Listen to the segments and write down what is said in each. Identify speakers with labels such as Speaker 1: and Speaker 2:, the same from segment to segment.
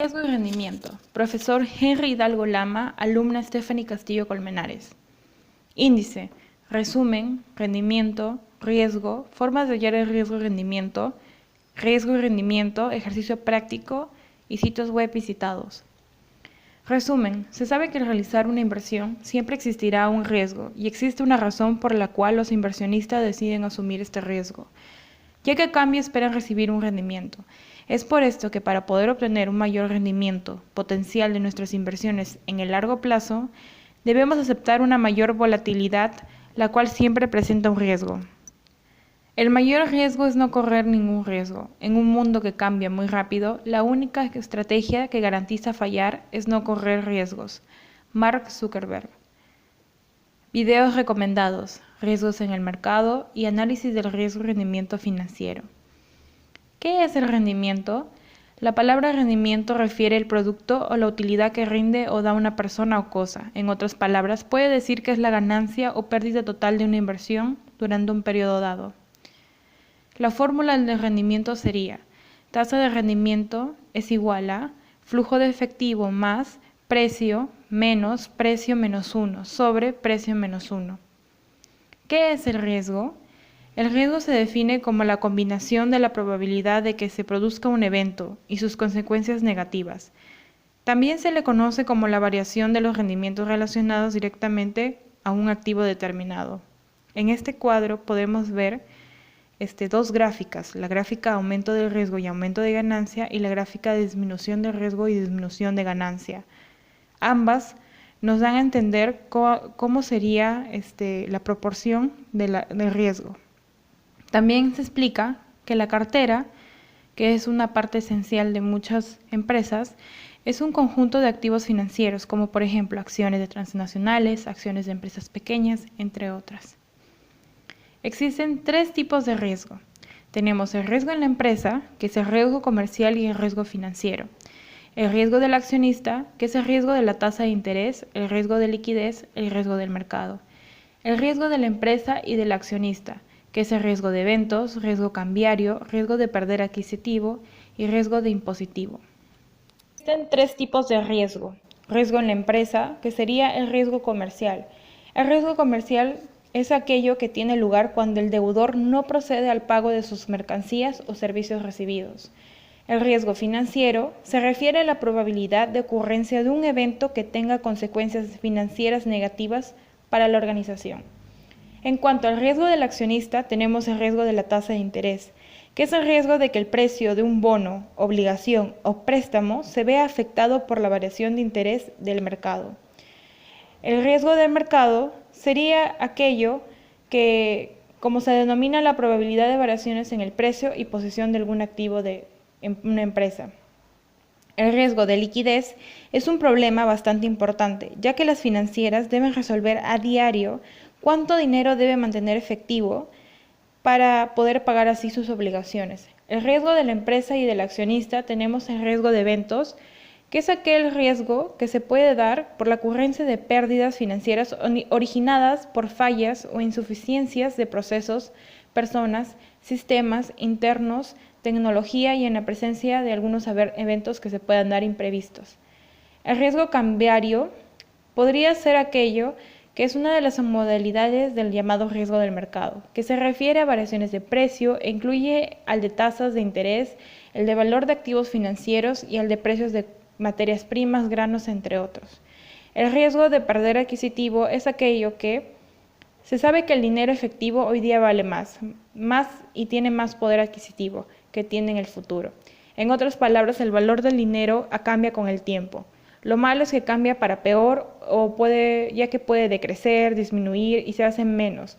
Speaker 1: Riesgo y rendimiento. Profesor Henry Hidalgo Lama, alumna Stephanie Castillo Colmenares. Índice. Resumen, rendimiento, riesgo, formas de hallar el riesgo y rendimiento, ejercicio práctico y sitios web visitados. Resumen, se sabe que al realizar una inversión siempre existirá un riesgo y existe una razón por la cual los inversionistas deciden asumir este riesgo, ya que a cambio esperan recibir un rendimiento. Es por esto que para poder obtener un mayor rendimiento potencial de nuestras inversiones en el largo plazo, debemos aceptar una mayor volatilidad, la cual siempre presenta un riesgo. El mayor riesgo es no correr ningún riesgo. En un mundo que cambia muy rápido, la única estrategia que garantiza fallar es no correr riesgos. Mark Zuckerberg. Videos recomendados, riesgos en el mercado y análisis del riesgo y rendimiento financiero. ¿Qué es el rendimiento? La palabra rendimiento refiere el producto o la utilidad que rinde o da una persona o cosa. En otras palabras, puede decir que es la ganancia o pérdida total de una inversión durante un periodo dado. La fórmula del rendimiento sería: tasa de rendimiento es igual a flujo de efectivo más precio menos precio menos 1 sobre precio menos 1. ¿Qué es el riesgo? El riesgo se define como la combinación de la probabilidad de que se produzca un evento y sus consecuencias negativas. También se le conoce como la variación de los rendimientos relacionados directamente a un activo determinado. En este cuadro podemos ver dos gráficas, la gráfica aumento del riesgo y aumento de ganancia y la gráfica de disminución del riesgo y disminución de ganancia. Ambas nos dan a entender cómo sería la proporción del riesgo. También se explica que la cartera, que es una parte esencial de muchas empresas, es un conjunto de activos financieros, como por ejemplo acciones de transnacionales, acciones de empresas pequeñas, entre otras. Existen tres tipos de riesgo. Tenemos el riesgo en la empresa, que es el riesgo comercial, y el riesgo financiero. El riesgo del accionista, que es el riesgo de la tasa de interés, el riesgo de liquidez, el riesgo del mercado. El riesgo de la empresa y del accionista, que es el riesgo de eventos, riesgo cambiario, riesgo de perder adquisitivo y riesgo de impositivo. Existen tres tipos de riesgo. Riesgo en la empresa, que sería el riesgo comercial. El riesgo comercial es aquello que tiene lugar cuando el deudor no procede al pago de sus mercancías o servicios recibidos. El riesgo financiero se refiere a la probabilidad de ocurrencia de un evento que tenga consecuencias financieras negativas para la organización. En cuanto al riesgo del accionista, tenemos el riesgo de la tasa de interés, que es el riesgo de que el precio de un bono, obligación o préstamo se vea afectado por la variación de interés del mercado. El riesgo del mercado sería aquello que, como se denomina, la probabilidad de variaciones en el precio y posición de algún activo de una empresa. El riesgo de liquidez es un problema bastante importante, ya que las financieras deben resolver a diario cuánto dinero debe mantener efectivo para poder pagar así sus obligaciones. El riesgo de la empresa y del accionista tenemos el riesgo de eventos, que es aquel riesgo que se puede dar por la ocurrencia de pérdidas financieras originadas por fallas o insuficiencias de procesos, personas, sistemas internos, tecnología y en la presencia de algunos eventos que se puedan dar imprevistos. El riesgo cambiario podría ser aquello que es una de las modalidades del llamado riesgo del mercado, que se refiere a variaciones de precio e incluye al de tasas de interés, el de valor de activos financieros y el de precios de materias primas, granos, entre otros. El riesgo de perder adquisitivo es aquello que se sabe que el dinero efectivo hoy día vale más y tiene más poder adquisitivo que tiene en el futuro. En otras palabras, el valor del dinero cambia con el tiempo. Lo malo es que cambia para peor ya que puede decrecer, disminuir y se hace menos.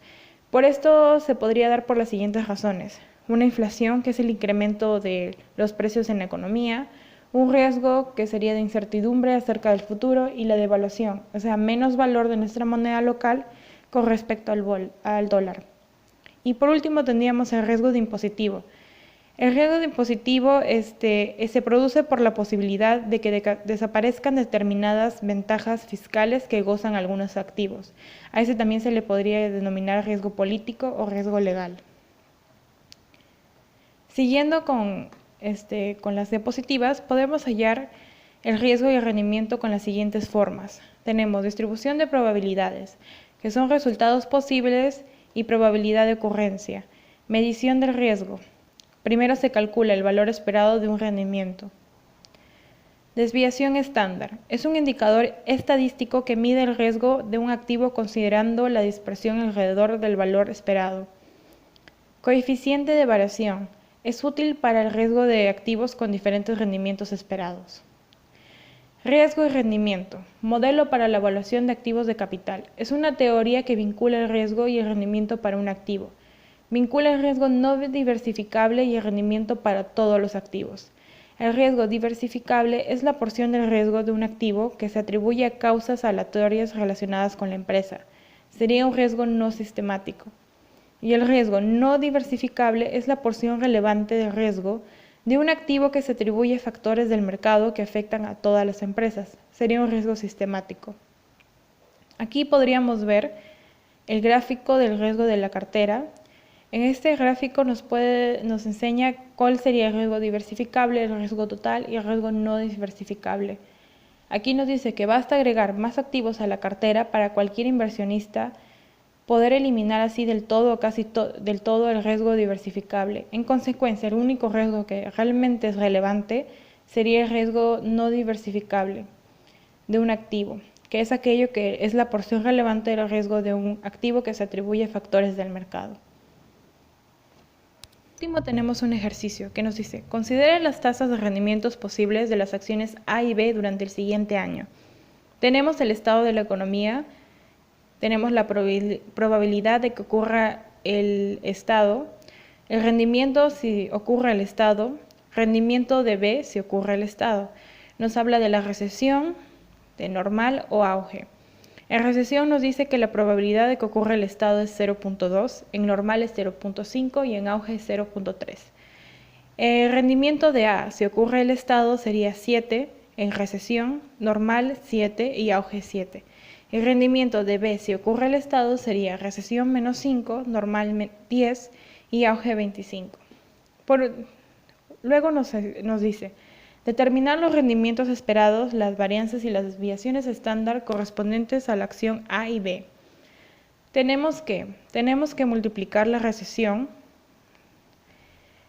Speaker 1: Por esto se podría dar por las siguientes razones: una inflación, que es el incremento de los precios en la economía; un riesgo, que sería de incertidumbre acerca del futuro; y la devaluación, o sea, menos valor de nuestra moneda local con respecto al dólar. Y por último tendríamos el riesgo de impositivo. El riesgo de impositivo se produce por la posibilidad de que desaparezcan determinadas ventajas fiscales que gozan algunos activos. A ese también se le podría denominar riesgo político o riesgo legal. Siguiendo con las diapositivas, podemos hallar el riesgo y el rendimiento con las siguientes formas. Tenemos distribución de probabilidades, que son resultados posibles y probabilidad de ocurrencia. Medición del riesgo. Primero se calcula el valor esperado de un rendimiento. Desviación estándar. Es un indicador estadístico que mide el riesgo de un activo considerando la dispersión alrededor del valor esperado. Coeficiente de variación. Es útil para el riesgo de activos con diferentes rendimientos esperados. Riesgo y rendimiento. Modelo para la evaluación de activos de capital. Es una teoría que vincula el riesgo y el rendimiento para un activo. Vincula el riesgo no diversificable y el rendimiento para todos los activos. El riesgo diversificable es la porción del riesgo de un activo que se atribuye a causas aleatorias relacionadas con la empresa. Sería un riesgo no sistemático. Y el riesgo no diversificable es la porción relevante del riesgo de un activo que se atribuye a factores del mercado que afectan a todas las empresas. Sería un riesgo sistemático. Aquí podríamos ver el gráfico del riesgo de la cartera. En este gráfico nos enseña cuál sería el riesgo diversificable, el riesgo total y el riesgo no diversificable. Aquí nos dice que basta agregar más activos a la cartera para cualquier inversionista poder eliminar así del todo o casi del todo el riesgo diversificable. En consecuencia, el único riesgo que realmente es relevante sería el riesgo no diversificable de un activo, que es aquello que es la porción relevante del riesgo de un activo que se atribuye a factores del mercado. Por último, tenemos un ejercicio que nos dice: considere las tasas de rendimientos posibles de las acciones A y B durante el siguiente año. Tenemos el estado de la economía, tenemos la probabilidad de que ocurra el estado, el rendimiento si ocurre el estado, rendimiento de B si ocurre el estado. Nos habla de la recesión, de normal o auge. En recesión nos dice que la probabilidad de que ocurra el estado es 0.2, en normal es 0.5 y en auge es 0.3. El rendimiento de A, si ocurre el estado, sería 7, en recesión, normal 7 y auge 7. El rendimiento de B, si ocurre el estado, sería recesión menos 5, normal 10 y auge 25. Luego nos dice: determinar los rendimientos esperados, las varianzas y las desviaciones estándar correspondientes a la acción A y B. Tenemos que multiplicar la recesión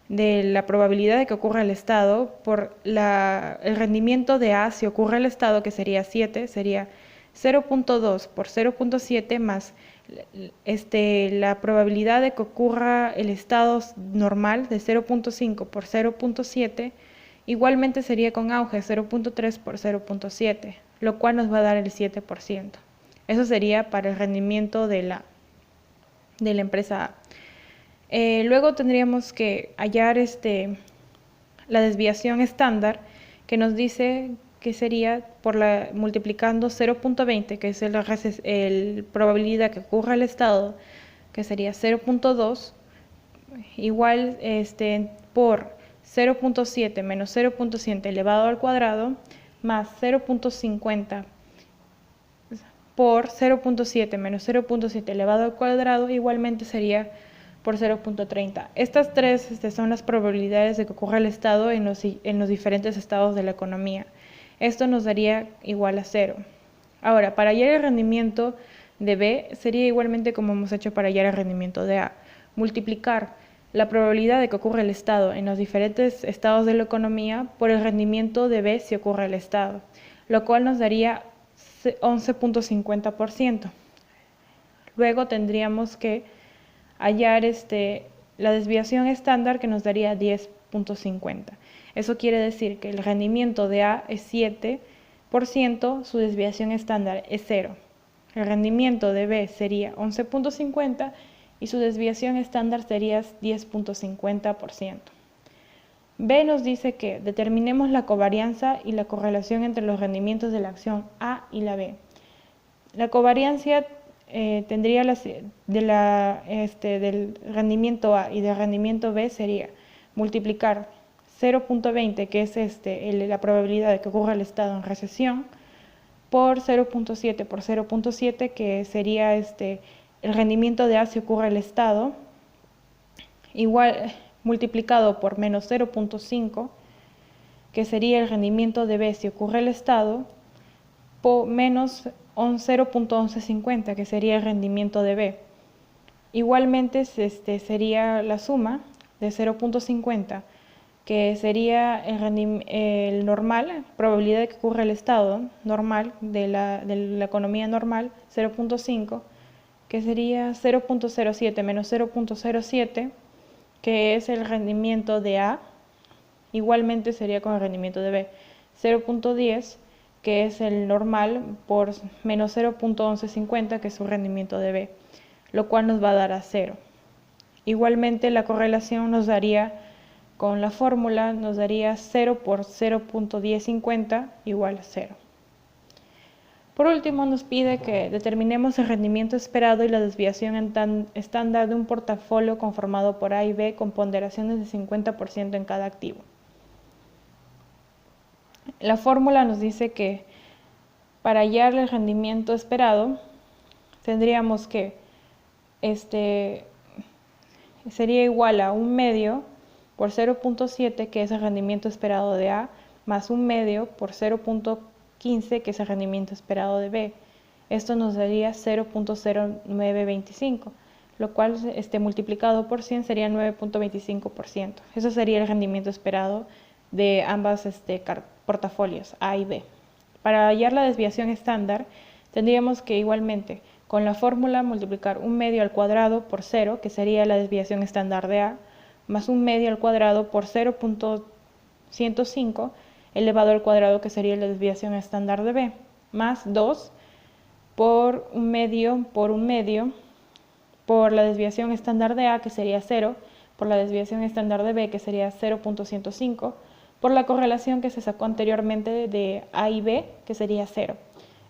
Speaker 1: de la probabilidad de que ocurra el estado por el rendimiento de A si ocurre el estado, que sería 7, sería 0.2 por 0.7 más la probabilidad de que ocurra el estado normal de 0.5 por 0.7. Igualmente sería con auge 0.3 por 0.7, lo cual nos va a dar el 7%. Eso sería para el rendimiento de la empresa A. Luego tendríamos que hallar la desviación estándar, que nos dice que sería multiplicando 0.20, que es la probabilidad que ocurra el estado, que sería 0.2, igual por 0.7 menos 0.7 elevado al cuadrado más 0.50 por 0.7 menos 0.7 elevado al cuadrado igualmente sería por 0.30. Estas tres son las probabilidades de que ocurra el estado en los diferentes estados de la economía. Esto nos daría igual a 0. Ahora, para hallar el rendimiento de B sería igualmente como hemos hecho para hallar el rendimiento de A. Multiplicar la probabilidad de que ocurra el estado en los diferentes estados de la economía por el rendimiento de B si ocurre el estado, lo cual nos daría 11.50%. Luego tendríamos que hallar la desviación estándar, que nos daría 10.50. Eso quiere decir que el rendimiento de A es 7%, su desviación estándar es 0. El rendimiento de B sería 11.50 y su desviación estándar sería 10.50%. B nos dice que determinemos la covarianza y la correlación entre los rendimientos de la acción A y la B. La covarianza tendría del rendimiento A y del rendimiento B sería multiplicar 0.20, que es la probabilidad de que ocurra el estado en recesión, por 0.7 por 0.7, que sería el rendimiento de A si ocurre el estado, igual multiplicado por menos 0.5, que sería el rendimiento de B si ocurre el estado, menos 0.1150, que sería el rendimiento de B. Igualmente sería la suma de 0.50, que sería el normal, probabilidad de que ocurra el estado normal de la economía normal, 0.5, que sería 0.07 menos 0.07, que es el rendimiento de A. Igualmente sería con el rendimiento de B, 0.10, que es el normal, por menos 0.1150, que es su rendimiento de B, lo cual nos va a dar a 0. Igualmente la correlación nos daría, con la fórmula, nos daría 0 por 0.1050 igual a 0. Por último, nos pide que determinemos el rendimiento esperado y la desviación estándar de un portafolio conformado por A y B con ponderaciones de 50% en cada activo. La fórmula nos dice que para hallar el rendimiento esperado tendríamos que sería igual a 1/2 por 0.7, que es el rendimiento esperado de A, más 1/2 por 0.15, que es el rendimiento esperado de B. Esto nos daría 0.0925, lo cual multiplicado por 100 sería 9.25%. Eso sería el rendimiento esperado de ambas portafolios A y B. Para hallar la desviación estándar, tendríamos que igualmente con la fórmula multiplicar 1/2 al cuadrado por 0, que sería la desviación estándar de A, más 1/2 al cuadrado por 0.105 elevado al cuadrado, que sería la desviación estándar de B, más 2 por 1/2 por 1/2 por la desviación estándar de A, que sería 0, por la desviación estándar de B, que sería 0.105, por la correlación que se sacó anteriormente de A y B, que sería 0.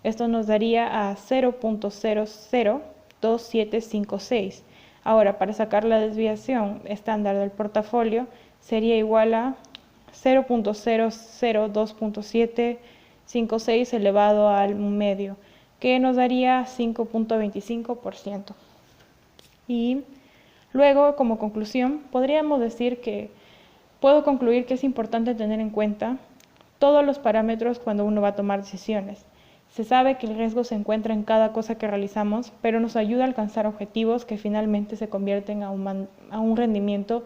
Speaker 1: Esto nos daría a 0.002756. Ahora, para sacar la desviación estándar del portafolio, sería igual a 0.002.756 elevado al 1/2, que nos daría 5.25%. Y luego, como conclusión, podríamos decir que puedo concluir que es importante tener en cuenta todos los parámetros cuando uno va a tomar decisiones. Se sabe que el riesgo se encuentra en cada cosa que realizamos, pero nos ayuda a alcanzar objetivos que finalmente se convierten a un rendimiento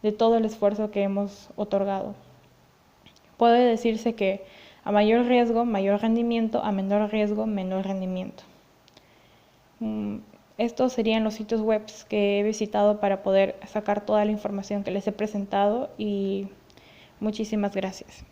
Speaker 1: de todo el esfuerzo que hemos otorgado. Puede decirse que a mayor riesgo, mayor rendimiento; a menor riesgo, menor rendimiento. Estos serían los sitios web que he visitado para poder sacar toda la información que les he presentado, y muchísimas gracias.